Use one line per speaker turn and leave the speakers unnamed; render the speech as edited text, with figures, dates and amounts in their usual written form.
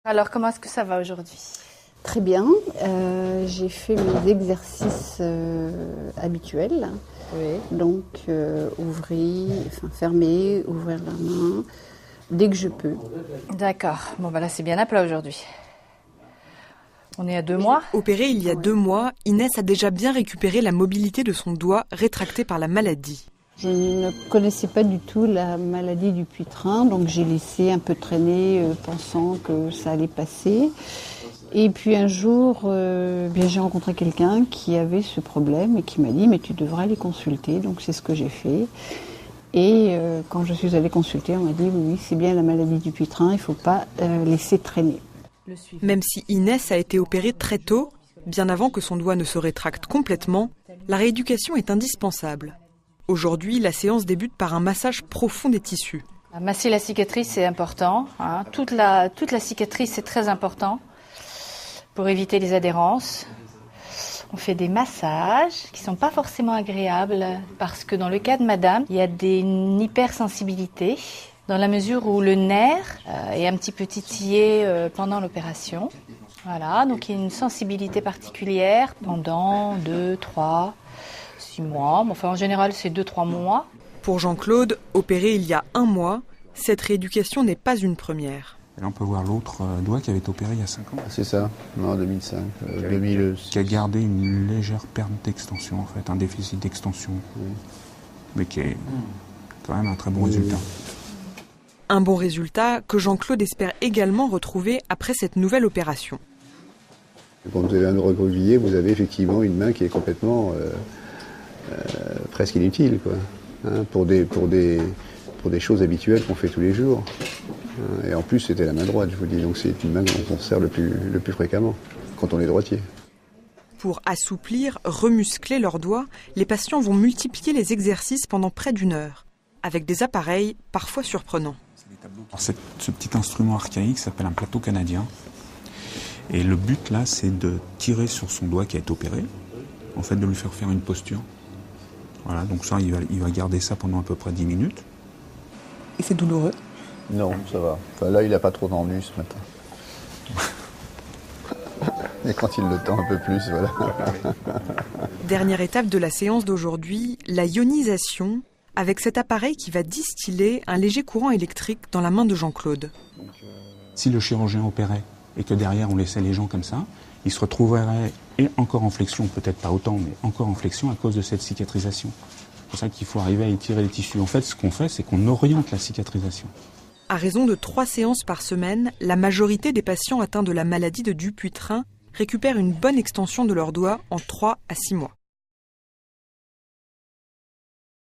Alors, comment est-ce que ça va aujourd'hui?
Très bien. J'ai fait mes exercices habituels.
Oui.
Donc, fermer, ouvrir la main, dès que je peux.
D'accord. Bon, là, c'est bien à plat aujourd'hui. On est à 2 mois.
Opérée il y a 2 mois, Inès a déjà bien récupéré la mobilité de son doigt rétracté par la maladie.
Je ne connaissais pas du tout la maladie du Dupuytren, donc j'ai laissé un peu traîner, pensant que ça allait passer. Et puis un jour, j'ai rencontré quelqu'un qui avait ce problème et qui m'a dit « mais tu devrais aller consulter ». Donc c'est ce que j'ai fait. Et quand je suis allée consulter, on m'a dit « oui, c'est bien la maladie du Dupuytren, il ne faut pas laisser traîner ».
Même si Inès a été opérée très tôt, bien avant que son doigt ne se rétracte complètement, la rééducation est indispensable. Aujourd'hui, la séance débute par un massage profond des tissus.
Masser la cicatrice, c'est important. Toute la cicatrice, c'est très important pour éviter les adhérences. On fait des massages qui ne sont pas forcément agréables parce que dans le cas de madame, il y a une hypersensibilité dans la mesure où le nerf est un petit peu titillé pendant l'opération. Voilà, donc il y a une sensibilité particulière pendant 2, 3, 6 mois. Enfin, en général, c'est 2-3 mois.
Pour Jean-Claude, opéré il y a 1 mois, cette rééducation n'est pas une première.
Et là, on peut voir l'autre doigt qui avait été opéré il y a 5 ans.
C'est ça, en 2005.
Qui a gardé une légère perte d'extension, en fait, un déficit d'extension. Oui. Mais qui est quand même un très bon résultat.
Un bon résultat que Jean-Claude espère également retrouver après cette nouvelle opération.
Quand vous avez un recroquevillé, vous avez effectivement une main qui est complètement presque inutile, quoi. Pour des choses habituelles qu'on fait tous les jours. Et en plus, c'était la main droite, je vous dis. Donc c'est une main qu'on sert le plus fréquemment, quand on est droitier.
Pour assouplir, remuscler leurs doigts, les patients vont multiplier les exercices pendant près d'1 heure, avec des appareils parfois surprenants.
Alors, ce petit instrument archaïque s'appelle un plateau canadien. Et le but là, c'est de tirer sur son doigt qui a été opéré, en fait de lui faire une posture. Voilà, donc ça, il va garder ça pendant à peu près 10 minutes.
Et c'est douloureux?
Non, ça va. Enfin, là, il n'a pas trop d'ennui ce matin. Et quand il le tend un peu plus, voilà.
Dernière étape de la séance d'aujourd'hui, la ionisation, avec cet appareil qui va distiller un léger courant électrique dans la main de Jean-Claude.
Si le chirurgien opérait et que derrière on laissait les gens comme ça, ils se retrouveraient et encore en flexion, peut-être pas autant, mais encore en flexion à cause de cette cicatrisation. C'est pour ça qu'il faut arriver à étirer les tissus. En fait, ce qu'on fait, c'est qu'on oriente la cicatrisation.
À raison de 3 séances par semaine, la majorité des patients atteints de la maladie de Dupuytren récupèrent une bonne extension de leurs doigts en 3 à 6 mois.